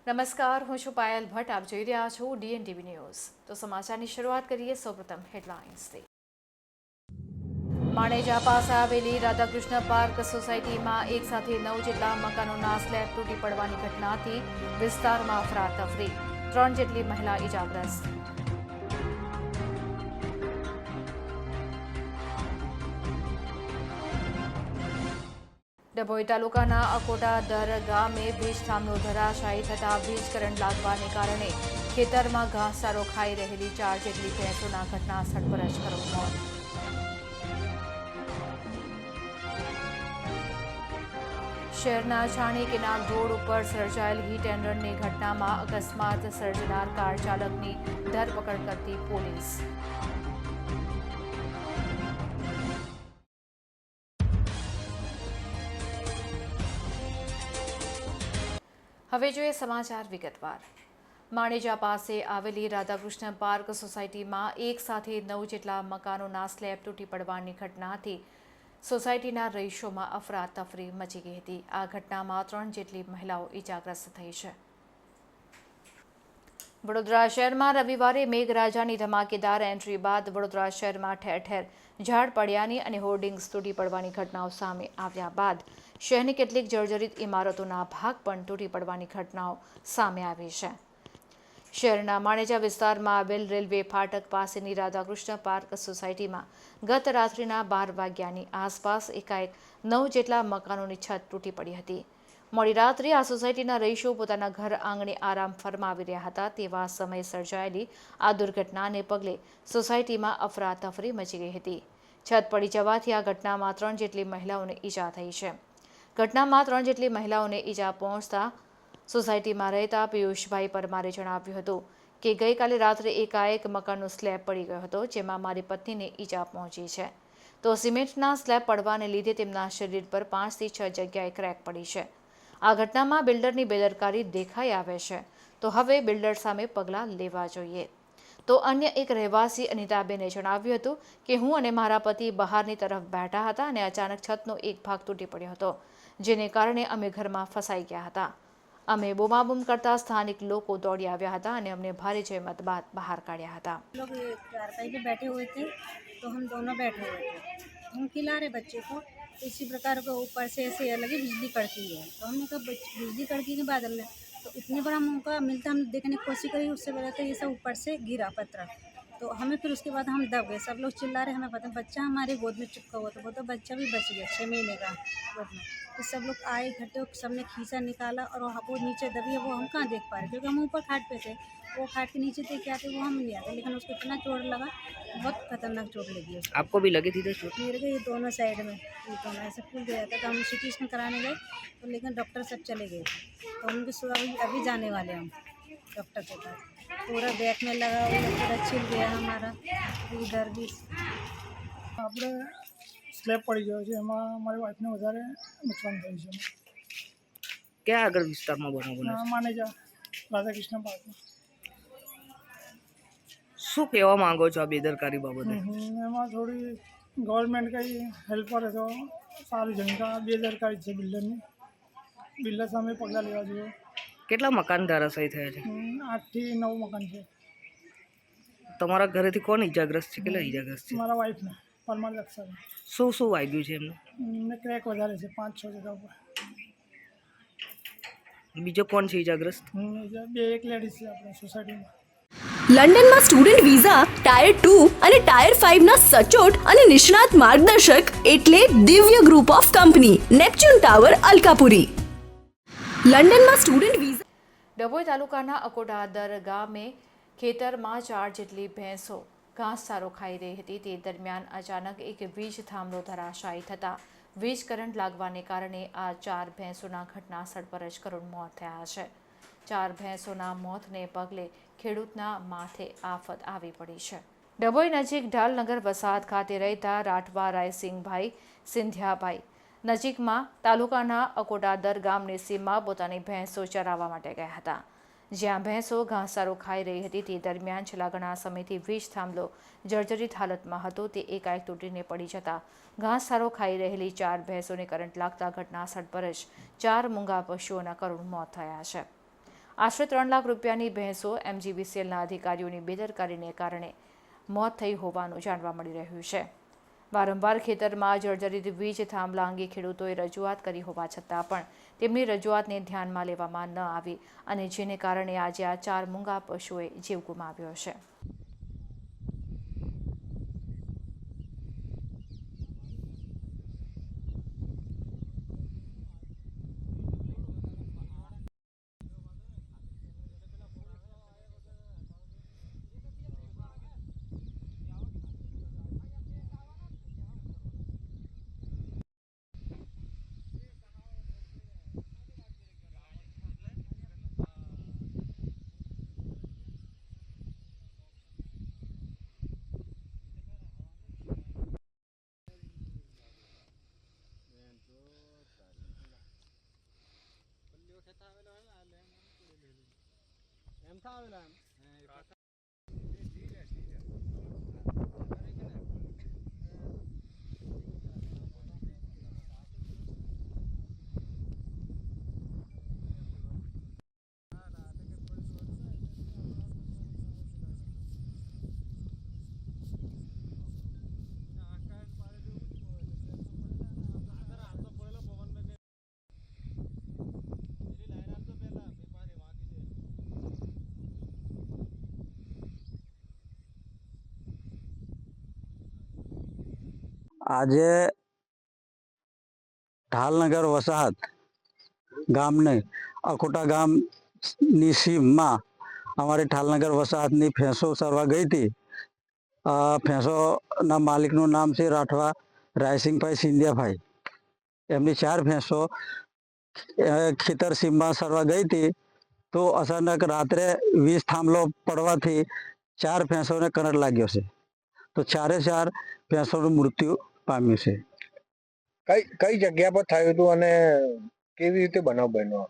નમસ્કાર, હું છું પાયલ ભટ્ટ. આપ જોઈ રહ્યા છો DNTV ન્યૂઝ. તો સમાચારની શરૂઆત કરીએ સૌપ્રથમ હેડલાઇન્સથી. માણેજા પાસે આવેલી રાધાકૃષ્ણ પાર્ક સોસાયટીમાં એક સાથે 9 જેટલા મકાનોના સ્લેબ તૂટી પડવાની ઘટનાથી વિસ્તારમાં અફરાતફરી. 3 જેટલી મહિલા ઇજાગ્રસ્ત. ડભોઈ તાલુકાના અકોટાદર ગામે વીજ થાંભલો ધરાશાયી થતા વીજ કરંટ લાગવાને કારણે ખેતરમાં ઘાસચારો ખાઈ રહેલી 4 જેટલી ભેંસોના ઘટના સ્થળ પર જ કરુણ મોત. શહેરના છાણી કેનાલ રોડ ઉપર સર્જાયેલ હિટ એન્ડ રનની ઘટનામાં અકસ્માત સર્જનાર કાર ચાલકની ધરપકડ કરતી પોલીસ. હવે જોઈએ સમાચાર વિગતવાર. માણેજા પાસે આવેલી રાધાકૃષ્ણ પાર્ક સોસાયટીમાં એક સાથે 9 જેટલા મકાનોના સ્લેબ તૂટી પડવાની ઘટનાથી સોસાયટીના રહીશોમાં અફરાતફરી મચી ગઈ હતી. આ ઘટનામાં 3 જેટલી મહિલાઓ ઇજાગ્રસ્ત થઈ છે. વડોદરા શહેરમાં રવિવારે મેઘરાજાની ધમાકેદાર એન્ટ્રી બાદ વડોદરા શહેરમાં ઠેર ઠેર ઝાડ પડ્યાની અને હોર્ડિંગ્સ તૂટી પડવાની ઘટનાઓ સામે આવ્યા બાદ શહેરની કેટલીક જર્જરિત ઇમારતોના ભાગ પણ તૂટી પડવાની ઘટનાઓ સામે આવી છે. શહેરના માણેજા વિસ્તારમાં આવેલ રેલવે ફાટક પાસેની રાધાકૃષ્ણ પાર્ક સોસાયટીમાં ગત રાત્રિના 12 વાગ્યાની આસપાસ એકાએક 9 જેટલા મકાનોની છત તૂટી પડી હતી. મોડી રાત્રે આ સોસાયટીના રહીશો પોતાના ઘર આંગણે આરામ ફરમાવી રહ્યા હતા તેવા સમયે સર્જાયેલી આ દુર્ઘટનાને પગલે સોસાયટીમાં અફરાતફરી મચી ગઈ હતી. છત પડી જવાથી આ ઘટનામાં 3 જેટલી મહિલાઓને ઈજા થઈ છે. ઘટનામાં 3 જેટલી મહિલાઓને ઈજા પહોંચતા સોસાયટીમાં રહેતા પિયુષભાઈ પરમારે જણાવ્યું હતું કે ગઈકાલે રાત્રે એકાએક મકાનનો સ્લેબ પડી ગયો હતો, જેમાં મારી પત્નીને ઈજા પહોંચી છે. તો સિમેન્ટના સ્લેબ પડવાને લીધે તેમના શરીર પર 5 થી 6 જગ્યાએ ક્રેક પડી છે. આ ઘટનામાં બિલ્ડરની બેદરકારી દેખાઈ આવે છે, તો હવે બિલ્ડર સામે પગલાં લેવા જોઈએ. તો અન્ય એક રહેવાસી અનિતાબેને જણાવ્યું હતું કે હું અને મારા પતિ બહારની તરફ બેઠા હતા અને અચાનક છતનો એક ભાગ તૂટી પડ્યો હતો, જેને કારણે અમે ઘરમાં ફસાઈ ગયા હતા. અમે બૂમાબૂમ કરતા સ્થાનિક લોકો દોડી આવ્યા હતા અને અમને ભારે જહેમત બાદ બહાર કાઢ્યા હતા. लोग चारपाई पे बैठे हुए थे तो हम दोनों बैठे हुए थे, हम खिला रहे बच्चे को, तो इसी प्रकार को ऊपर से ऐसे लगी बिजली कड़की है, तो हमने कहा बिजली कड़की के बादल में तो इतने बड़ा मुँह का मिलता, हम देखने की कोशिश करी, उससे बड़ा तो ये सब ऊपर से गिरा पत्थर, तो हमें फिर उसके बाद हम दब गए. सब लोग चिल्ला रहे, हमें पता बच्चा हमारे गोद में चिपका हुआ था, वो तो बच्चा भी बच गया 6 महीने का गोद में. तो सब लोग आए इकट्ठे, सबने खींचा निकाला और वो नीचे दबी है, वो हम कहाँ देख पा रहे क्योंकि हम ऊपर खाट पे थे. वो खाट के नीचे थे क्या थे वो हम नहीं आते, लेकिन उसको इतना चोट लगा, बहुत खतरनाक चोट लगी उसको. आपको भी लगी थी चोट? मेरे को ये दोनों साइड में, ये दोनों ऐसे फूल गया था, तो हम सिटी स्कैन कराने गए तो लेकिन डॉक्टर सब चले गए, तो उनके सुबह अभी जाने वाले हम डॉक्टर के पास. पूरा बैक में लगा हुआ पूरा छिल गया हमारा, इधर भी. આપણે સ્લેબ પડી ગયો છે, એમાં મારી વાઈફને વધારે નુકસાન થયું છે. ક્યાં આગળ વિસ્તારમાં બનાવ બન્યો? માનેજા રાધાકૃષ્ણ પાર્કમાં. શું કહેવા માંગો છો આ બેદરકારી બાબતે? એમાં થોડી ગવર્મેન્ટ કંઈ હેલ્પ કરે તો સારું છે. કારણ બેદરકારી છે બિલ્ડરની, બિલ્ડર સામે પગલાં લેવા જોઈએ. કેટલા મકાન ધરાશાયી થયા છે? 8 થી 9 મકાન છે. તમારા ઘરેથી કોણ ઈજાગ્રસ્ત છે? કેટલા ઈજાગ્રસ્ત છે? મારા વાઈફને પરમાર લક્ષા શું વાગ્યું છે એમને? એમને ક્રેક વધારે છે 5-6 જગ્યા ઉપર. બીજો કોણ છે ઈજાગ્રસ્ત? બે એક લેડીઝ છે આપણે સોસાયટીમાં. લંડનમાં સ્ટુડન્ટ વિઝા ટાયર 2 અને ટાયર 5 ના સચોટ અને નિષ્ણાત માર્ગદર્શક એટલે Divya group of company, Neptune tower, Alkapuri. લંડનમાં સ્ટુડન્ટ વિઝા. ડભોઈ તાલુકાના અકોટાદર ગામે ખેતરમાં 4 જેટલી ભેંસો ઘાસચારો ખાઈ રહી હતી. તે દરમિયાન અચાનક એક વીજ થાંભલો ધરાશાયી થતા વીજ કરંટ લાગવાને કારણે આ 4 ભેંસોના ઘટના સ્થળ પર જ કરુણ મોત થયા છે. 4 ભેંસોના મોતને પગલે ખેડૂતના માથે આફત આવી પડી છે. ડભોઈ નજીક ઢાલનગર વસાહત ખાતે રહેતા રાઠવા રાયસિંગભાઈ સિંધિયાભાઈ નજીકમાં તાલુકાના અકોટાદર ગામની સીમમાં પોતાની ભેંસો ચરાવવા માટે ગયા હતા, જ્યાં ભેંસો ઘાસચારો ખાઈ રહી હતી. તે દરમિયાન છેલ્લા ઘણા સમયથી વીજ થાંભલો જર્જરિત હાલતમાં હતો, તે એકાએક તૂટીને પડી જતા ઘાસચારો ખાઈ રહેલી 4 ભેંસોને કરંટ લાગતા ઘટના સ્થળ પર જ 4 મૂંગા પશુઓના કરુણ મોત થયા છે. આશરે 3 લાખ રૂપિયાની ભેંસો MGVCLના અધિકારીઓની બેદરકારીને કારણે મોત થઈ હોવાનું જાણવા મળી રહ્યું છે. વારંવાર ખેતરમાં જર્જરિત વીજ થાંભલા અંગે ખેડૂતોએ રજૂઆત કરી હોવા છતાં પણ તેમની રજૂઆતને ધ્યાનમાં લેવામાં ન આવી અને જેને કારણે આજે આ 4 મૂંગા પશુઓએ જીવ ગુમાવ્યો છે. આજે ઢાલનગર વસાહત ગામને અકોટા ગામની સીમમાં અમારી ઢાલનગર વસાહતની ભેંસો ચરવા ગઈ હતી. ભેંસોના માલિકનું નામ છે રાઠવા રાયસિંગભાઈ સિંધિયાભાઈ. એમની 4 ભેંસો ખેતર સીમમાં ચરવા ગઈ હતી. તો અચાનક રાત્રે વીજ થાંભલો પડવાથી 4 ભેંસોને કરંટ લાગ્યો છે. તો 4 ભેંસોનું મૃત્યુ પામ્યું છે. કઈ જગ્યા પર થયું હતું અને કેવી રીતે બનાવ બન્યો?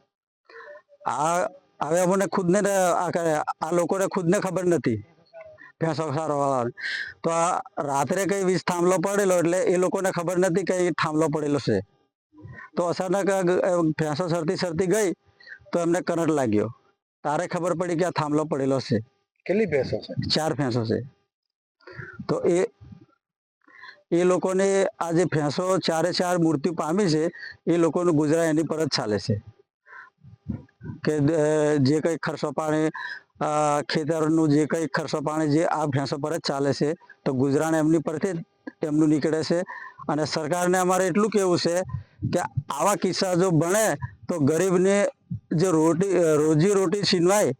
આ હવે અમને ખુદને આ લોકોને ખુદને ખબર નથી ભેંસો સારવાળા. તો આ રાત્રે કઈ વીજ થાંભલો પડેલો એટલે એ લોકોને ખબર નથી કે થાંભલો પડેલો છે. તો અચાનક ભેંસો સરતી ગઈ તો એમને કરંટ લાગ્યો. તારે ખબર પડી કે આ થાંભલો પડેલો છે. કેટલી ભેંસો છે? 4 ભેંસો છે. તો એ લોકોને આ જે ભેંસો 4 મૃત્યુ પામી છે એ લોકોનું ગુજરાન એની પર જ ચાલે છે. કે જે કંઈ ખર્ચો પાણી ખેતરનું જે કંઈ ખર્ચો પાણી જે આ ભેંસો પર જ ચાલે છે. તો ગુજરાન એમની પરથી જ એમનું નીકળે છે. અને સરકારને અમારે એટલું કહેવું છે કે આવા કિસ્સા જો બને તો ગરીબને જે રોજી રોટી છીનવાય.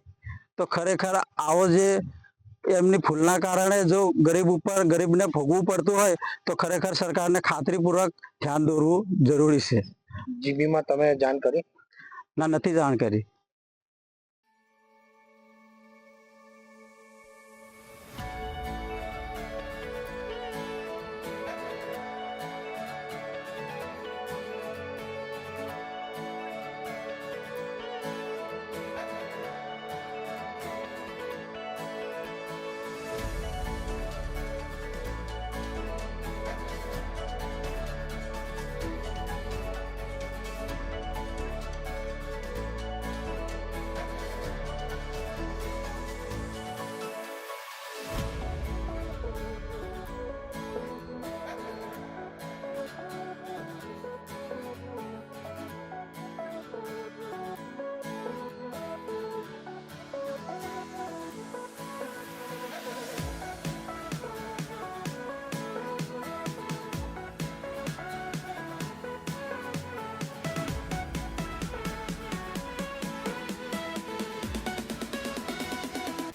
તો ખરેખર આવો જે એમની ભૂલના કારણે જો ગરીબને ભોગવવું પડતું હોય તો ખરેખર સરકારને ખાતરીપૂર્વક ધ્યાન દોરવું જરૂરી છે. જીબીમાં તમે જાણ કરી? ના, નથી જાણ કરી.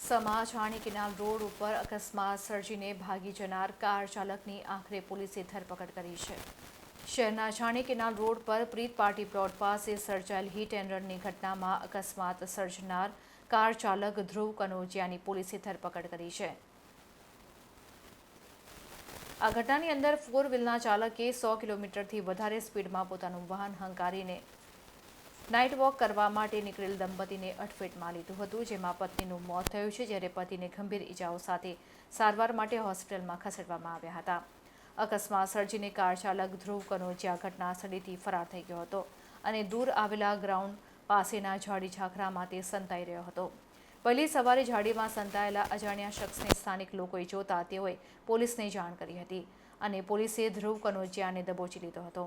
સમાજાણી કેનાલ રોડ ઉપર અકસ્માત સર્જીને ભાગી જનાર કાર ચાલકની આખરે પોલીસે ધરપકડ કરી છે. શહેરના છાણી કેનાલ રોડ પર પ્રીત પાર્ટી પ્લોટ પાસે સર્જાયેલ હિટ એન્ડ રનની ઘટનામાં અકસ્માત સર્જનાર કાર ચાલક ધ્રુવ કનોજિયાની પોલીસે ધરપકડ કરી છે. આ ઘટનાની અંદર 4 વ્હીલના ચાલકે 100 કિલોમીટરથી વધારે સ્પીડમાં પોતાનું વાહન હંકારીને નાઇટ વોક કરવા માટે નીકળેલ દંપતીને અડફેટમાં લીધું હતું, જેમાં પત્નીનું મોત થયું છે, જ્યારે પતિને ગંભીર ઇજાઓ સાથે સારવાર માટે હોસ્પિટલમાં ખસેડવામાં આવ્યા હતા. અકસ્માત સર્જીને કાર ચાલક ધ્રુવ કનોજિયા ઘટના સ્થળેથી ફરાર થઈ ગયો હતો અને દૂર આવેલા ગ્રાઉન્ડ પાસેના ઝાડી ઝાખરામાં તે સંતાઈ રહ્યો હતો. વહેલી સવારે ઝાડીમાં સંતાયેલા અજાણ્યા શખ્સને સ્થાનિક લોકોએ જોતા તેઓએ પોલીસને જાણ કરી હતી અને પોલીસે ધ્રુવ કનોજિયાને દબોચી લીધો હતો.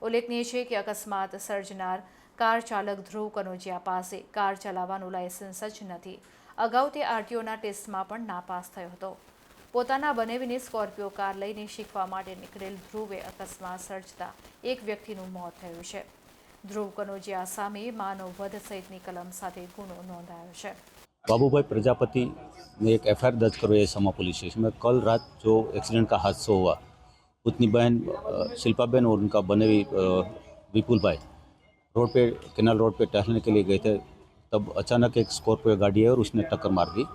ઉલ્લેખનીય છે કે અકસ્માત સર્જનાર કાર ચાલક ધ્રુવ કનોજિયા પાસે કાર ચલાવવાનું લાયસન્સ જ નથી. અગાઉ તે આરટીઓના ટેસ્ટમાં પણ નાપાસ થયો હતો. પોતાના બનાવીને સ્કોર્પિયો કાર લઈને શીખવા માટે નીકળેલ ધ્રુવે અકસ્માત સર્જતા એક વ્યક્તિનું મોત થયું છે. ધ્રુવ કનોજિયા સામે માનવ વધ સહિતની કલમ સાથે ગુનો નોંધાયો છે. बाबूभाई प्रजापति ने एक एफआईआर दर्ज करवाई है समा पुलिस स्टेशन में. कल रात जो एक्सीडेंट का हादसा हुआ, उतनी बहन शिल्पा बहन और उनका बनेवी विपुल भाई रोड पे केनाल रोड पे टहलने के लिए गए थे. तब अचानक एक स्कॉर्पियो गाड़ी है और उसने टक्कर मार दी,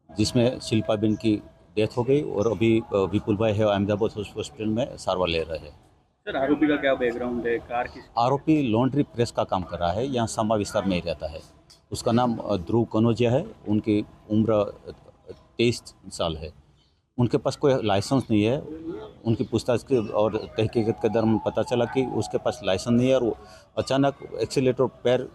जिसमें शिल्पा बहन की डेथ हो गई और अभी विपुल भाई है अहमदाबाद हॉस्पिटल में सारवार ले रहे हैं. सर, आरोपी का क्या बैकग्राउंड है? कार की आरोपी लॉन्ड्री प्रेस का काम कर रहा है, यहाँ समा विस्तार में ही रहता है. उसका नाम ध्रुव कनोजिया है. उनकी उम्र 23 साल है. उनके पास कोई लाइसेंस नहीं है. उनकी पूछताछ की और तहकीकत के दौरान पता चला कि उसके पास लाइसेंस नहीं है और वो अचानक एक्सीलेटर पैर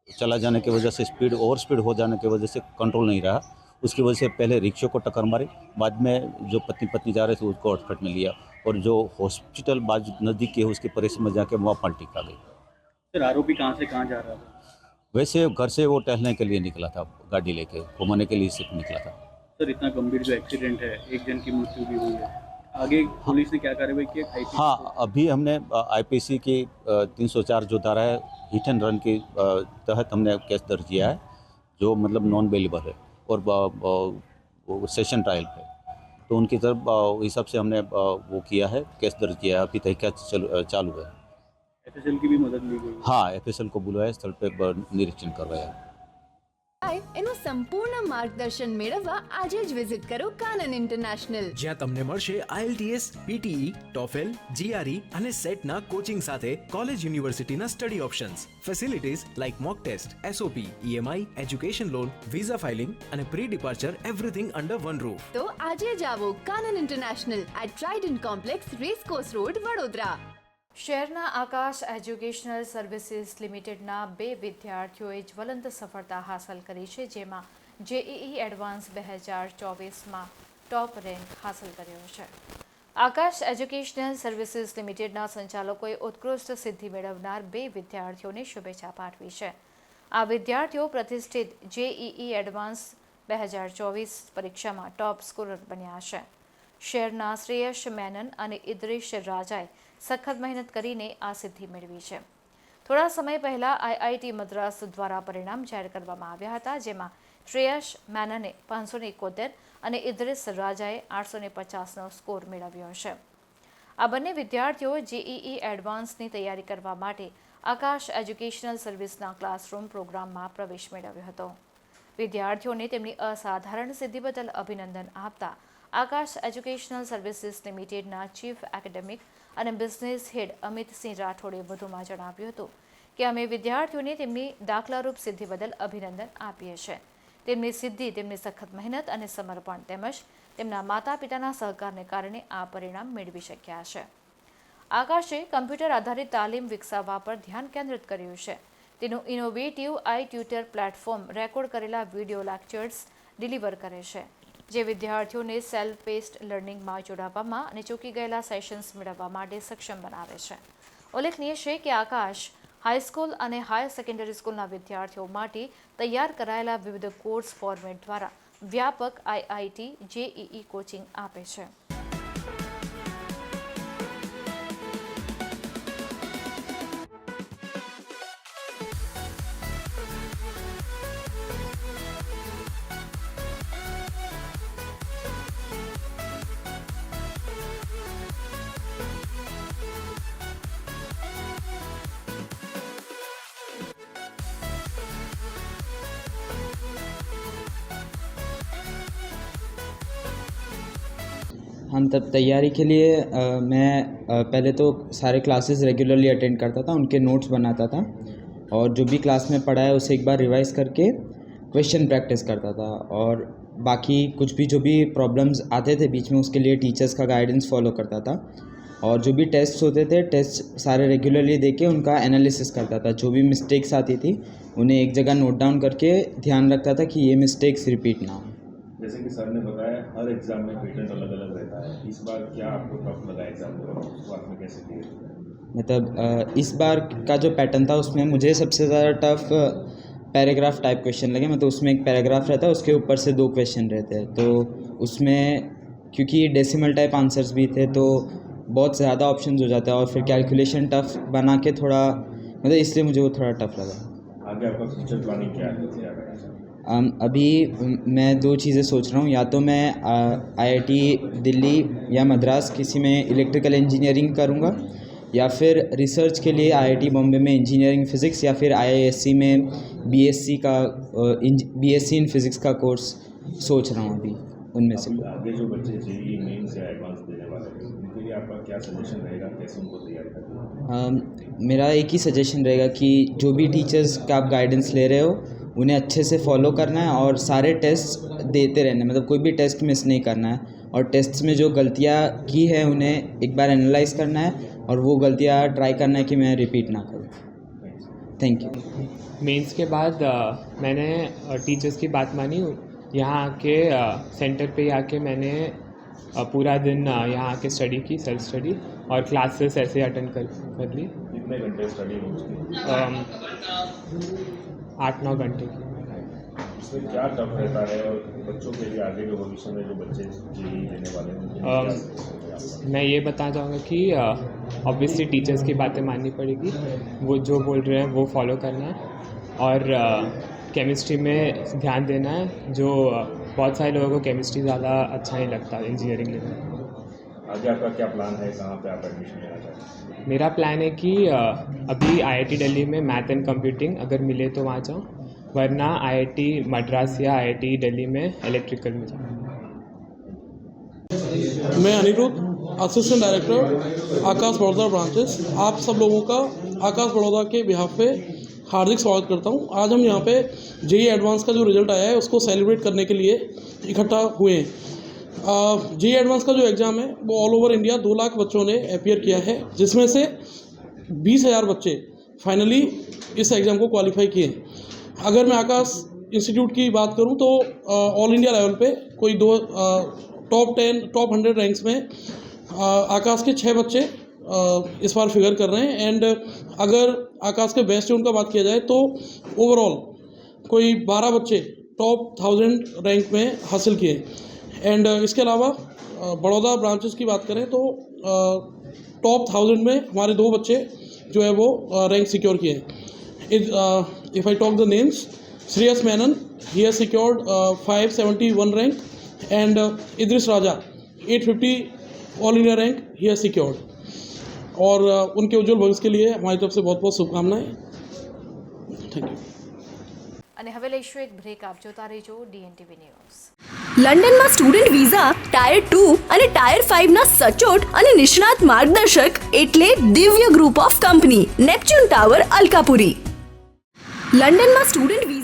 चला जाने की वजह से ओवर स्पीड हो जाने की वजह से कंट्रोल नहीं रहा. उसकी वजह से पहले रिक्शे को टक्कर मारी, बाद में जो पत्नी जा रहे थे उसको हॉस्पिटल में लिया और जो हॉस्पिटल बाजू नज़दीक है उसके परेशान में जाके वहाँ पलटी खा गई. सर, आरोपी कहाँ से कहाँ जा रहा था? वैसे घर से वो टहलने के लिए निकला था, गाड़ी लेके घुमाने के लिए सिर्फ निकला था. सर, इतना गंभीर जो एक्सीडेंट है, एक जन की मृत्यु भी हुई है, आगे पुलिस ने क्या कार्रवाई की? हाँ, अभी हमने आईपीसी की 304 जो धारा है हिट एंड रन के तहत हमने केस दर्ज किया है, जो मतलब नॉन बेलेबल है और सेशन ट्रायल पे. तो उनकी तरफ हिसाब से हमने वो किया है, केस दर्ज किया है. अभी तहकीकात चालू है. एफएसएल की भी मदद ली गई? हाँ, एफएसएल को बुलाया, स्थल पे निरीक्षण करवाया. એનું સંપૂર્ણ માર્ગદર્શન મેળવવા આજે જ વિઝિટ કરો કાનન ઇન્ટરનેશનલ, જ્યાં તમને મળશે IELTS, PTE, TOEFL, GRE અને સેટના કોચિંગ સાથે કોલેજ યુનિવર્સિટીના study options, facilities like mock test, SOP, EMI, education loan, visa filing અને pre departure everything under one roof. તો આજે જ આવો Kanan international at Trident complex, racecourse road, Vadodara. શહેરના આકાશ એજ્યુકેશનલ સર્વિસીસ લિમિટેડના 2 વિદ્યાર્થીઓએ જ્વલંત સફળતા હાંસલ કરી છે, જેમાં JEE એડવાન્સ 2024માં ટોપ રેન્ક હાંસલ કર્યો છે. આકાશ એજ્યુકેશનલ સર્વિસીસ લિમિટેડના સંચાલકોએ ઉત્કૃષ્ટ સિદ્ધિ મેળવનાર 2 વિદ્યાર્થીઓને શુભેચ્છા પાઠવી છે. આ વિદ્યાર્થીઓ પ્રતિષ્ઠિત JEE એડવાન્સ 2024 પરીક્ષામાં ટોપ સ્કોરર બન્યા છે. શહેરના શ્રેયસ મેનન અને ઇદ્રિશ રાજાએ સખત મહેનત કરીને આ સિદ્ધિ મેળવી છે. થોડા સમય પહેલાં IIT મદ્રાસ દ્વારા પરિણામ જાહેર કરવામાં આવ્યા હતા, જેમાં શ્રેયસ મેનને 571 અને ઇદ્રિશ રાજાએ 850નો સ્કોર મેળવ્યો છે. આ બંને વિદ્યાર્થીઓ JEE એડવાન્સની તૈયારી કરવા માટે આકાશ એજ્યુકેશનલ સર્વિસના ક્લાસરૂમ પ્રોગ્રામમાં પ્રવેશ મેળવ્યો હતો. વિદ્યાર્થીઓને તેમની અસાધારણ સિદ્ધિ બદલ અભિનંદન આપતા આકાશ એજ્યુકેશનલ સર્વિસીસ લિમિટેડના ચીફ એકેડેમિક અને બિઝનેસ હેડ અમિતસિંહ રાઠોડે વધુમાં જણાવ્યું હતું કે અમે વિદ્યાર્થીઓને તેમની દાખલારૂપ સિદ્ધિ બદલ અભિનંદન આપીએ છીએ. તેમની સિદ્ધિ તેમની સખત મહેનત અને સમર્પણ તેમજ તેમના માતા પિતાના સહકારને કારણે આ પરિણામ મેળવી શક્યા છે. આકાશે કમ્પ્યુટર આધારિત તાલીમ વિકસાવવા પર ધ્યાન કેન્દ્રિત કર્યું છે. તેનું ઇનોવેટિવ iTutor પ્લેટફોર્મ રેકોર્ડ કરેલા વિડીયો લેક્ચર્સ ડિલિવર કરે છે, જે વિદ્યાર્થીઓને સેલ્ફ પેસ્ડ લર્નિંગમાં જોડાવામાં અને ચૂકી ગયેલા સેશન્સ મેળવવા માટે સક્ષમ બનાવે છે. ઉલ્લેખનીય છે કે આકાશ હાઈસ્કૂલ અને હાયર સેકન્ડરી સ્કૂલના વિદ્યાર્થીઓ માટે તૈયાર કરાયેલા વિવિધ કોર્સ ફોર્મેટ દ્વારા વ્યાપક IIT JEE કોચિંગ આપે છે. हम तब तैयारी के लिए मैं पहले तो सारे क्लासेस रेगुलरली अटेंड करता था, उनके नोट्स बनाता था और जो भी क्लास में पढ़ा है उसे एक बार रिवाइज करके क्वेश्चन प्रैक्टिस करता था और बाकी कुछ भी जो भी प्रॉब्लम्स आते थे बीच में उसके लिए टीचर्स का गाइडेंस फॉलो करता था और जो भी टेस्ट होते थे टेस्ट सारे रेगुलरली दे के उनका एनालिसिस करता था। जो भी मिस्टेक्स आती थी उन्हें एक जगह नोट डाउन करके ध्यान रखता था कि ये मिस्टेक्स रिपीट ना हो। जैसे कि सर ने बताया हर एग्ज़ाम में पेटेंट अलग अलग रहता है, इस बार क्या आपको टफ लगा एग्ज़ाम को, उसको आपने कैसे किया? मतलब इस बार का जो पैटर्न था उसमें मुझे सबसे ज़्यादा टफ पैराग्राफ टाइप क्वेश्चन लगे। मतलब उसमें एक पैराग्राफ रहता है, उसके ऊपर से 2 क्वेश्चन रहते हैं, तो उसमें क्योंकि डेसिमल टाइप आंसर्स भी थे तो बहुत ज़्यादा ऑप्शंस हो जाते हैं और फिर कैलकुलेशन टफ बना के थोड़ा मतलब इसलिए मुझे वो थोड़ा टफ लगा। आगे आपका फ्यूचर प्लानिंग क्या है? अभी मैं 2 चीज़ें सोच रहा हूँ, या तो मैं IIT दिल्ली या मद्रास किसी में इलेक्ट्रिकल इंजीनियरिंग करूँगा, या फिर रिसर्च के लिए IIT बॉम्बे में इंजीनियरिंग फ़िज़िक्स, या फिर IISc में BSc इन फिज़िक्स का कोर्स सोच रहा हूँ अभी उनमें से। आगे जो बच्चे JEE मेंस या एडवांस देने वाले हैं उनके लिए आपका क्या सजेशन रहेगा, कैसे उनको तैयार करना? मेरा एक ही सजेशन रहेगा कि जो भी टीचर्स का आप गाइडेंस ले रहे हो उन्हें अच्छे से फॉलो करना है और सारे टेस्ट देते रहना है। मतलब कोई भी टेस्ट मिस नहीं करना है, और टेस्ट में जो गलतियाँ की है उन्हें एक बार एनालाइज करना है और वो गलतियाँ ट्राई करना है कि मैं रिपीट ना करूँ। Thank you. मेंस के बाद मैंने टीचर्स की बात मानी, यहाँ आके सेंटर पे आके मैंने पूरा दिन यहाँ आके स्टडी की, सेल्फ स्टडी, और क्लासेस ऐसे अटेंड कर ली। कितने घंटे स्टडी होती? 8-9 घंटे की। इसमें क्या टफ रहता है और बच्चों के लिए आगे जो भविष्य में जो बच्चे JEE देने वाले हैं मैं ये बताना चाहूँगा कि ऑब्वियसली टीचर्स की बातें माननी पड़ेगी, वो जो बोल रहे हैं वो फॉलो करना है, और केमिस्ट्री में ध्यान देना है। जो बहुत सारे लोगों को केमिस्ट्री ज़्यादा अच्छा नहीं लगता इंजीनियरिंग लेने। आगे आपका क्या प्लान है, कहाँ पे आप एडमिशन लेना चाहते हैं? मेरा प्लान है कि अभी IIT दिल्ली में मैथ एंड कंप्यूटिंग अगर मिले तो वहाँ जाऊँ, वरना IIT मद्रास या IIT दिल्ली में इलेक्ट्रिकल में जाऊँ। मैं अनिरुद्ध, असिस्टेंट डायरेक्टर आकाश बड़ौदा ब्रांचेस, आप सब लोगों का आकाश बड़ौदा के बिहाफ पे हार्दिक स्वागत करता हूं। आज हम यहाँ पे JEE एडवांस का जो रिज़ल्ट आया है उसको सेलिब्रेट करने के लिए इकट्ठा हुए हैं। JEE एडवांस का जो एग्ज़ाम है वो ऑल ओवर इंडिया 2 लाख बच्चों ने अपीयर किया है, जिसमें से 20,000 बच्चे फाइनली इस एग्ज़ाम को क्वालिफाई किए। अगर मैं आकाश इंस्टीट्यूट की बात करूं तो ऑल इंडिया लेवल पे कोई टॉप 100 रैंक्स में आकाश के 6 बच्चे इस बार फिगर कर रहे हैं। एंड अगर आकाश के बेस्ट स्टूडेंट का बात किया जाए तो ओवरऑल कोई 12 बच्चे टॉप 1000 रैंक में हासिल किए। एंड इसके अलावा बड़ौदा ब्रांचेस की बात करें तो टॉप 1000 में हमारे 2 बच्चे जो है वो रैंक सिक्योर किए। If I talk the names, Shreyas Menon, he has secured 571 rank, and Idris Raja 850 all India rank he has secured. और उनके उज्जवल भविष्य के लिए हमारी तरफ से बहुत बहुत शुभकामनाएं। Thank you. અને હવે લઈશું એક બ્રેક. આપ જોતા રહેજો DNTV ન્યૂઝ. લંડનમાં સ્ટુડન્ટ વિઝા ટાયર 2 અને ટાયર 5 ના સચોટ અને નિષ્ણાત માર્ગદર્શક એટલે Divya group of company Neptune tower Alkapuri. લંડનમાં સ્ટુડન્ટ વિઝા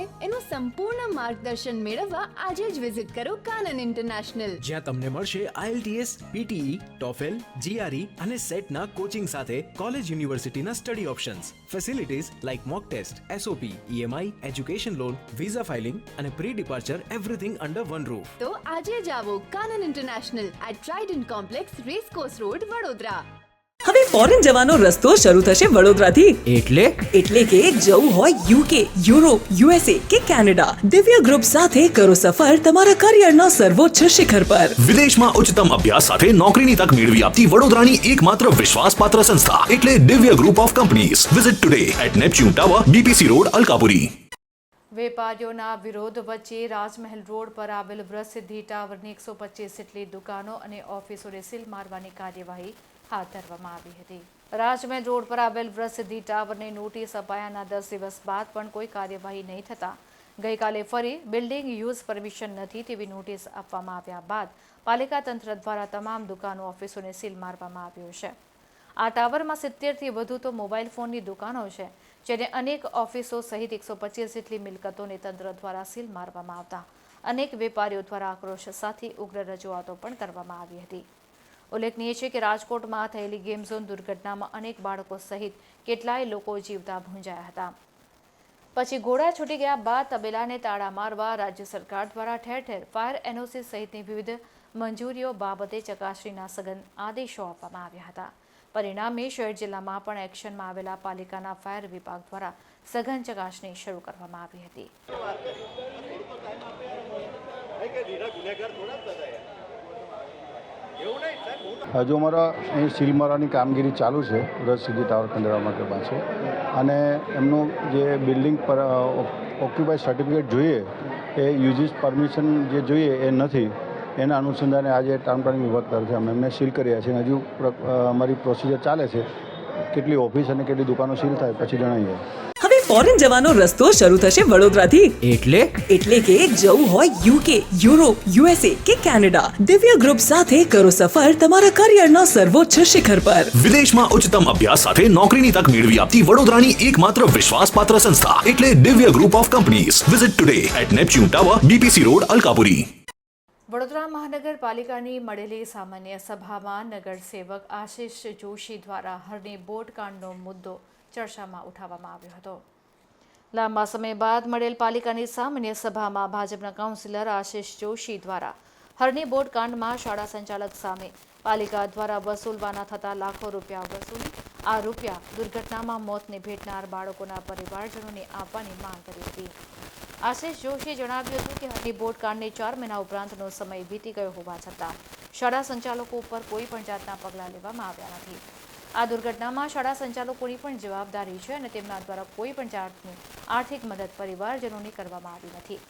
હોય એનું સંપૂર્ણ માર્ગદર્શન મેળવવા આજે જ વિઝિટ કરો કાનન ઇન્ટરનેશનલ, જ્યાં તમને મળશે IELTS, PTE, TOEFL, GRE અને સેટના કોચિંગ સાથે કોલેજ યુનિવર્સિટીના study options, facilities like mock test, SOP, EMI, education loan, visa filing અને pre departure everything under one roof. તો આજે જ આવો Kanan international at Trident complex, racecourse road, Vadodara. હવે ફોરેન જવાનો રસ્તો શરૂ થશે વડોદરાથી. એટલે કે જવું હોય UK, યુરોપ, USA કે કેનેડા, દિવ્ય ગ્રુપ સાથે કરો સફર તમારા કરિયરના સર્વોચ્ચ શિખર પર. વિદેશમાં ઉચ્ચતમ અભ્યાસ સાથે નોકરીની તક મેળવી આપતી વડોદરાની એકમાત્ર વિશ્વાસપાત્ર સંસ્થા એટલે Divya group of companies. Visit today at Neptune tower, BPC road, Alkapuri. વેપારીઓના વિરોધ વચ્ચે રાજમહેલ રોડ પર આવેલ વૃષસિદ્ધિ ટાવરની 125 જેટલી દુકાનો અને ઓફિસોને સીલ મારવાની કાર્યવાહી હાથ ધરવામાં આવી હતી. રાજમહેલ રોડ પર આવેલ વૃષસિદ્ધિ ટાવરને નોટિસ અપાયાના 10 દિવસ બાદ પણ કોઈ કાર્યવાહી નહીં થતાં ગઈકાલે ફરી બિલ્ડિંગ યુઝ પરમિશન નથી તેવી નોટિસ આપવામાં આવ્યા બાદ પાલિકા તંત્ર દ્વારા તમામ દુકાનો ઓફિસોને સીલ મારવામાં આવ્યો છે. આ ટાવરમાં 70થી વધુ તો મોબાઈલ ફોનની દુકાનો છે, જેને અનેક ઓફિસો સહિત 125 જેટલી મિલકતોને તંત્ર દ્વારા સીલ મારવામાં આવતા અનેક વેપારીઓ દ્વારા આક્રોશ સાથે ઉગ્ર રજૂઆતો પણ કરવામાં આવી હતી. ઉલ્લેખનીય છે કે રાજકોટમાં થયેલી ગેમ ઝોન દુર્ઘટનામાં અનેક બાળકો સહિત કેટલાય લોકો જીવતા ભૂંજાયા હતા. પછી ઘોડા છૂટી ગયા બાદ તબેલાને તાળા મારવા રાજ્ય સરકાર દ્વારા ઠેર ઠેર ફાયર NOC સહિતની વિવિધ મંજૂરીઓ બાબતે ચકાસણીના સઘન આદેશો આપવામાં આવ્યા હતા. પરિણામે શહેર જિલ્લામાં પણ એક્શનમાં આવેલા પાલિકાના ફાયર વિભાગ દ્વારા સઘન ચકાસણી શરૂ કરવામાં આવી હતી. હજુ અમારા અહીં સીલ મારવાની કામગીરી ચાલુ છે વૃષસિદ્ધિ ટાવર ખંડેરાવ માટે પાસે, અને એમનું જે બિલ્ડિંગ પર ઓક્યુપાય સર્ટિફિકેટ જોઈએ એ યુઝિસ પરમિશન જે જોઈએ એ નથી. એના અનુસંધાને આજે ટાઉન પ્લાનિંગ વિભાગ તરફથી અમે એમને સીલ કર્યા છે. હજુ અમારી પ્રોસિજર ચાલે છે. કેટલી ઓફિસ અને કેટલી દુકાનો સીલ થાય પછી જણાવીએ. હવે ફોરેન જવાનો રસ્તો શરૂ થશે વડોદરાથી. એટલે કે જવું હોય UK, યુરોપ, USA કે કેનેડા, દિવ્ય ગ્રુપ સાથે કરો સફર તમારા કરિયરના સર્વોચ્ચ શિખર પર. વિદેશમાં ઉચ્ચતમ અભ્યાસ સાથે નોકરીની તક મેળવી આપતી વડોદરાની એકમાત્ર વિશ્વાસપાત્ર સંસ્થા એટલે Divya group of companies. Visit today at Neptune tower, BPC road, Alkapuri. Vadodara મહાનગરપાલિકાની મળેલી સામાન્ય સભામાં નગરસેવક આશિષ જોશી દ્વારા હરની બોટકાંડનો મુદ્દો ચર્ચામાં ઉઠાવવામાં આવ્યો હતો. લાંબા સમય બાદ મળેલ પાલિકાની સામાન્ય સભામાં ભાજપના કાઉન્સિલર આશિષ જોશી દ્વારા હરની બોટકાંડમાં શાળા સંચાલક સામે પાલિકા દ્વારા વસૂલવાના થતા લાખો રૂપિયા વસૂલી આ રૂપિયા દુર્ઘટનામાં મોતને ભેટનાર બાળકોના પરિવારજનોને આપવાની માંગ કરી હતી. આશિષ જોશીએ જણાવ્યું હતું કે હરની બોટકાંડને 4 મહિના ઉપરાંતનો સમય વીતી ગયો હોવા છતાં શાળા સંચાલકો ઉપર કોઈ પણ જાતના પગલાં લેવામાં આવ્યા નથી. આ દુર્ઘટનામાં શાળા સંચાલકોની પણ જવાબદારી છે અને તેમના દ્વારા કોઈ પણ જાતની આર્થિક મદદ પરિવારજનોને કરવામાં આવી નથી.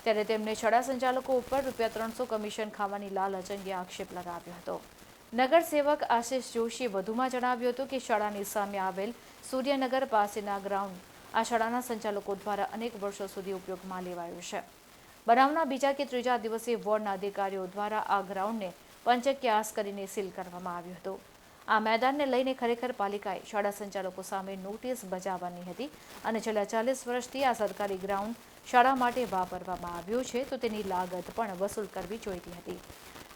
ત્યારે તેમણે શાળા સંચાલકો ઉપર ₹300 કમિશન ખાવાની લાલચ અંગે આક્ષેપ લગાવ્યો હતો. નગરસેવક આશિષ જોશીએ વધુમાં જણાવ્યું હતું કે શાળાની સામે આવેલ સૂર્યનગર પાસેના ગ્રાઉન્ડ આ શાળાના સંચાલકો દ્વારા અનેક વર્ષો સુધી ઉપયોગમાં લેવાયું છે. બનાવના બીજા કે ત્રીજા દિવસે વોર્ડના અધિકારીઓ દ્વારા આ ગ્રાઉન્ડને પંચક્યાસ કરીને સીલ કરવામાં આવ્યું હતું. આ મેદાનને લઈને ખરેખર પાલિકાએ શાળા સંચાલકો સામે નોટિસ બજાવવાની હતી અને છેલ્લા 40 વર્ષથી આ સરકારી ગ્રાઉન્ડ શાળા માટે વાપરવામાં આવ્યું છે તો તેની લાગત પણ વસૂલ કરવી જોઈતી હતી.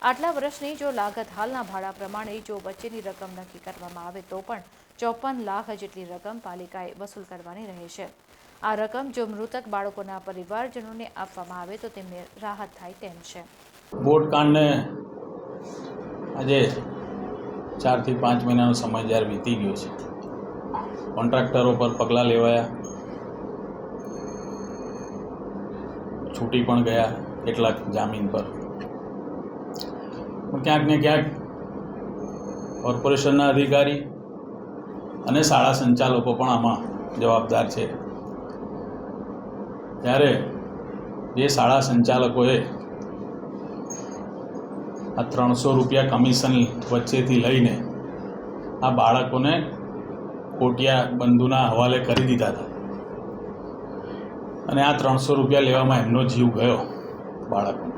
આટલા વર્ષની જો લાગત હાલના ભાડા પ્રમાણે જો વચ્ચેની રકમ નક્કી કરવામાં આવે તો પણ 54 લાખ જેટલી રકમ પાલિકાએ વસૂલ કરવાની રહે છે. આ રકમ જો મૃતક બાળકોના પરિવારજનોને આપવામાં આવે તો તેમને રાહત થાય તેમ છે. બોટકાંડને આજે 4 થી 5 મહિનાનો સમય જ્યારે વીતી ગયો છે, કોન્ટ્રાક્ટરો પર પગલાં લેવાયા, છૂટી પણ ગયા કેટલાક જામીન પર, પણ ક્યાંક ને ક્યાંક કોર્પોરેશનના અધિકારી અને શાળા સંચાલકો પણ આમાં જવાબદાર છે. ત્યારે જે શાળા સંચાલકોએ આ 300 રૂપિયા કમિશન વચ્ચેથી લઈને આ બાળકોને કોટિયા બંધુના હવાલે કરી દીધા હતા અને આ 300 રૂપિયા લેવામાં એમનો જીવ ગયો બાળકોને.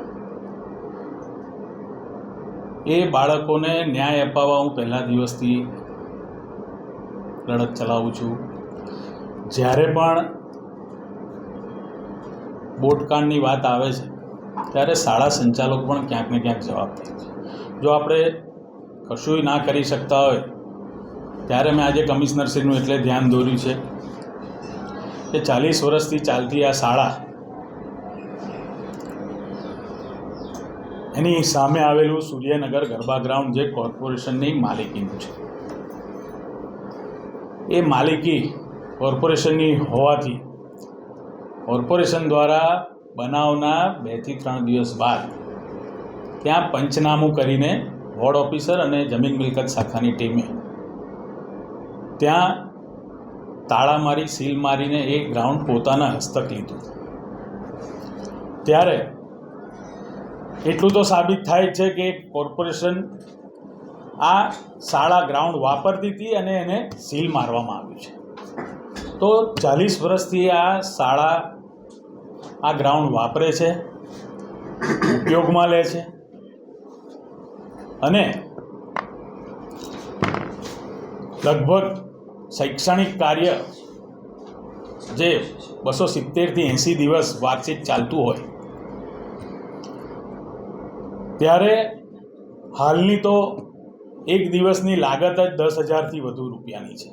એ બાળકોને ન્યાય અપાવવા હું પહેલા દિવસથી લડત ચલાવું છું. જ્યારે પણ બોટકાંડની વાત આવે છે ત્યારે શાળા સંચાલકો પણ ક્યાંક ને ક્યાંક જવાબદાર છે. જો આપણે કશું ના કરી શકતા હોય ત્યારે મેં આજે કમિશનરશ્રીનું એટલે ધ્યાન દોર્યું છે કે 40 વર્ષથી ચાલતી આ શાળા એની સામે આવેલું સૂર્યનગર ગરબા ગ્રાઉન્ડ જે કોર્પોરેશનની માલિકીનું છે, એ માલિકી કોર્પોરેશનની હોવાથી કોર્પોરેશન દ્વારા બનાવના 2 થી 3 દિવસ બાદ ત્યાં પંચનામું કરીને વોર્ડ ઓફિસર અને જમીન મિલકત શાખાની ટીમે ત્યાં તાળા મારી સીલ મારીને એ ગ્રાઉન્ડ પોતાના હસ્તક લીધું. ત્યારે એટલું તો સાબિત થાય છે કે કોર્પોરેશન આ શાળા ગ્રાઉન્ડ વાપરતી હતી અને એને સીલ મારવામાં આવ્યું છે. તો 40 વર્ષથી આ શાળા આ ગ્રાઉન્ડ વાપરે છે, ઉપયોગમાં લે છે અને લગભગ શૈક્ષણિક કાર્ય જે 270 થી 80 દિવસ વાર્ષિક ચાલતું હોય ત્યારે હાલની તો એક દિવસની લાગત જ 10,000થી વધુ રૂપિયાની છે.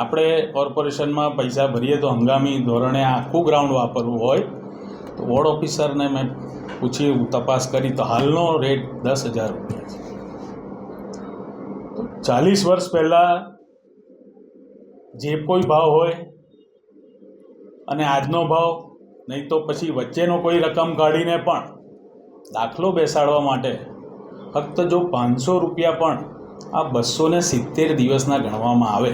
આપણે કોર્પોરેશનમાં પૈસા ભરીએ તો હંગામી ધોરણે આખું ગ્રાઉન્ડ વાપરવું હોય તો વોર્ડ ઓફિસરને મેં પૂછી તપાસ કરી તો હાલનો રેટ 10,000 રૂપિયા છે. તો 40 વર્ષ પહેલાં જે કોઈ ભાવ હોય અને આજનો ભાવ, નહીં તો પછી વચ્ચેનો કોઈ રકમ કાઢીને પણ દાખલો બેસાડવા માટે ફક્ત જો 500 રૂપિયા પણ આ 270 દિવસના ગણવામાં આવે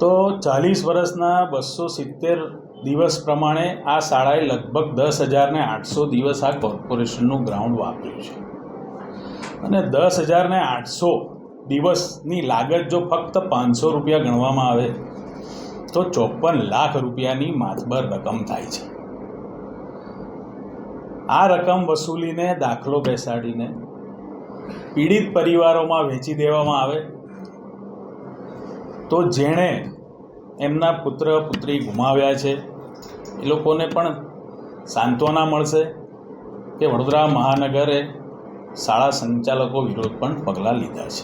તો 40 વર્ષના 270 દિવસ પ્રમાણે આ શાળાએ લગભગ 10,800 દિવસ આ કોર્પોરેશનનું ગ્રાઉન્ડ વાપર્યું છે. અને 10,800 દિવસની લાગત જો ફક્ત 500 રૂપિયા ગણવામાં આવે તો 54 લાખ રૂપિયાની માતબર રકમ થાય છે. આ રકમ વસૂલીને દાખલો બેસાડીને પીડિત પરિવારોમાં વેચી દેવામાં આવે તો જેણે એમના પુત્ર પુત્રી ગુમાવ્યા છે એ લોકોને પણ સાંત્વના મળશે કે વડોદરા મહાનગરે શાળા સંચાલકો વિરુદ્ધ પણ પગલાં લીધા છે.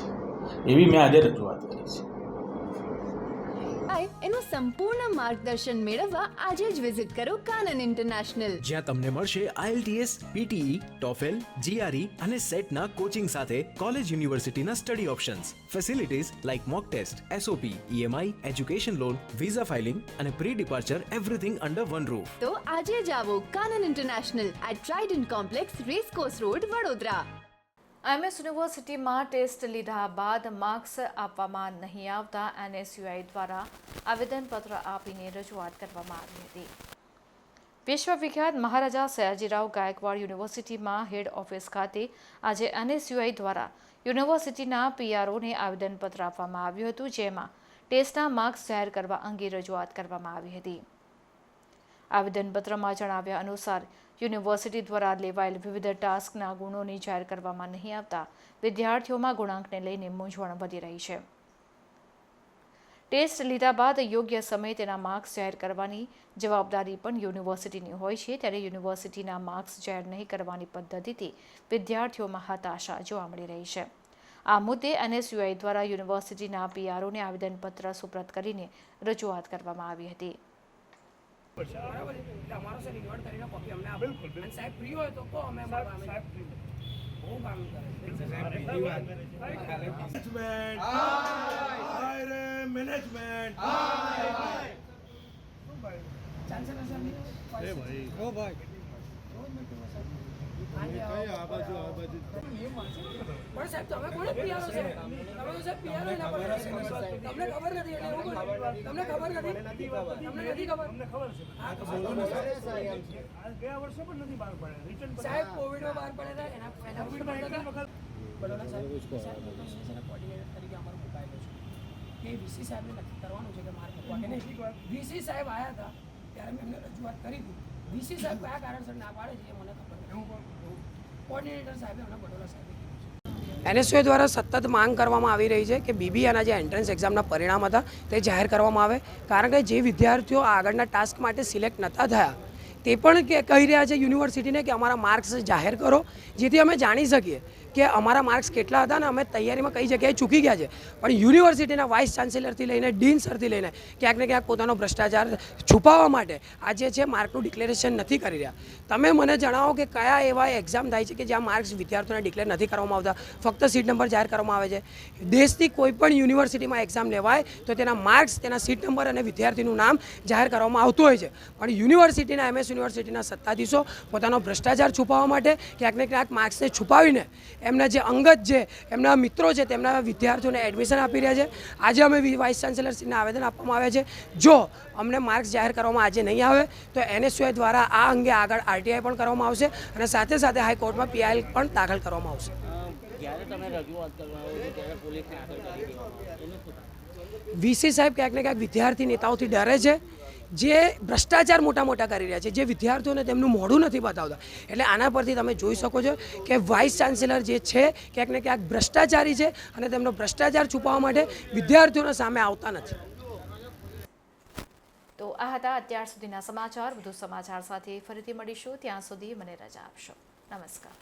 એવી મેં આજે રજૂઆત કરી છે. એનું સંપૂર્ણ માર્ગદર્શન મેળવવા આજે જ વિઝિટ કરો કાનન ઇન્ટરનેશનલ, જ્યાં તમને મળશે IELTS, PTE, TOEFL, GRE અને સેટના કોચિંગ સાથે કોલેજ યુનિવર્સિટીના study options, facilities like mock test, SOP, EMI, education loan, visa filing અને pre departure everything under one roof. તો આજે જ આવો Kanan international at Trident complex, racecourse road, Vadodara. MS યુનિવર્સિટીમાં ટેસ્ટ લીધા બાદ માર્ક્સ આપવામાં નહીં આવતા NSUI દ્વારા આવેદનપત્ર આપીને રજૂઆત કરવામાં આવી હતી. વિશ્વવિખ્યાત મહારાજા સયાજીરાવ ગાયકવાડ યુનિવર્સિટીમાં હેડ ઓફિસ ખાતે આજે NSUI દ્વારા યુનિવર્સિટીના PROને આવેદનપત્ર આપવામાં આવ્યું હતું, જેમાં ટેસ્ટના માર્ક્સ જાહેર કરવા અંગે રજૂઆત કરવામાં આવી હતી. આવેદનપત્રમાં જણાવ્યા અનુસાર યુનિવર્સિટી દ્વારા લેવાયેલ વિવિધ ટાસ્કના ગુણોની જાહેર કરવામાં નહીં આવતા વિદ્યાર્થીઓમાં ગુણાંકને લઈને મૂંઝવણ વધી રહી છે. ટેસ્ટ લીધા બાદ યોગ્ય સમયે તેના માર્ક્સ જાહેર કરવાની જવાબદારી પણ યુનિવર્સિટીની હોય છે, ત્યારે યુનિવર્સિટીના માર્ક્સ જાહેર નહીં કરવાની પદ્ધતિથી વિદ્યાર્થીઓમાં હતાશા જોવા મળી રહી છે. આ મુદ્દે NSUI દ્વારા યુનિવર્સિટીના PROને આવેદનપત્ર સુપ્રત કરીને રજૂઆત કરવામાં આવી હતી. બરાબર એટલે અમારો સર રિવર્ટ કરીને કોપી અમને આપો અને સાહેબ ફ્રી હોય તો કહો અમે બહુ કામ પણ સાહેબ તમે કોને PRO છે? તમે તો સાહેબ PRO ના પડે તમને ખબર નથી એટલે એવું તમને ખબર નથી તમને નથી ખબર ગયા વર્ષે પણ નથી બહાર પડ્યા સાહેબ કોવિડમાં બહાર પડ્યા હતા એના બરોડા સાહેબ કોર્ડિનેટર તરીકે અમારો મુકાયેલો છે કે VC સાહેબને નક્કી કરવાનું છે કે મારે મૂકવા કે VC સાહેબ આવ્યા હતા ત્યારે મેં એમને રજૂઆત કરી હતી. VC સાહેબ કયા કારણસર ના પાડે છે એ મને ખબર નથી. કોર્ડિનેટર સાહેબે અમને બરોડા સાહેબે કીધું છે NSUI દ્વારા સતત માંગ કરવામાં આવી રહી છે કે BBAના જે એન્ટ્રન્સ એક્ઝામના પરિણામ હતા તે જાહેર કરવામાં આવે, કારણ કે જે વિદ્યાર્થીઓ આગળના ટાસ્ક માટે સિલેક્ટ નહોતા થયા તે પણ કહી રહ્યા છે યુનિવર્સિટીને કે અમારા માર્ક્સ જાહેર કરો, જેથી અમે જાણી શકીએ કે અમારા માર્ક્સ કેટલા હતા અને અમે તૈયારીમાં કઈ જગ્યાએ ચૂકી ગયા છે. પણ યુનિવર્સિટીના વાઇસ ચાન્સેલરથી લઈને ડીન સરથી લઈને ક્યાંક ને ક્યાંક પોતાનો ભ્રષ્ટાચાર છુપાવવા માટે આજે છે માર્કનું ડિક્લેરેશન નથી કરી રહ્યા. તમે મને જણાવો કે કયા એવા એક્ઝામ થાય છે કે જ્યાં માર્ક્સ વિદ્યાર્થીઓને ડિક્લેર નથી કરવામાં આવતા, ફક્ત સીટ નંબર જાહેર કરવામાં આવે છે. દેશની કોઈ પણ યુનિવર્સિટીમાં એક્ઝામ લેવાય તો તેના માર્ક્સ, તેના સીટ નંબર અને વિદ્યાર્થીનું નામ જાહેર કરવામાં આવતું હોય છે. પણ યુનિવર્સિટીના MS યુનિવર્સિટીના સત્તાધીશો પોતાનો ભ્રષ્ટાચાર છુપાવવા માટે ક્યાંક ને ક્યાંક માર્ક્સને છુપાવીને એમના જે અંગત જે એમના મિત્રો છે તેમના વિદ્યાર્થીઓને એડમિશન આપી રહ્યા છે. આજે અમે વાઇસ ચાન્સેલરશ્રીને આવેદન આપવામાં આવ્યા છે, જો અમને માર્ક્સ જાહેર કરવામાં આજે નહીં આવે તો NSUI દ્વારા આ અંગે આગળ RTI પણ કરવામાં આવશે અને સાથે સાથે હાઈકોર્ટમાં PIL પણ દાખલ કરવામાં આવશે. VC સાહેબ ક્યાંક ને ક્યાંક વિદ્યાર્થી નેતાઓથી ડરે છે, જે ભ્રષ્ટાચાર મોટા મોટા કરી રહ્યા છે, જે વિદ્યાર્થીઓને તેમનું મોઢું નથી બતાવતા. એટલે આના પરથી તમે જોઈ શકો છો કે વાઇસ ચાન્સેલર જે છે ક્યાંક ને ક્યાંક ભ્રષ્ટાચારી છે અને તેમનો ભ્રષ્ટાચાર છુપાવવા માટે વિદ્યાર્થીઓના સામે આવતા નથી. તો આ હતા અત્યાર સુધીના સમાચાર. વધુ સમાચાર સાથે ફરીથી મળીશું. ત્યાં સુધી મને રજા આપશો. નમસ્કાર.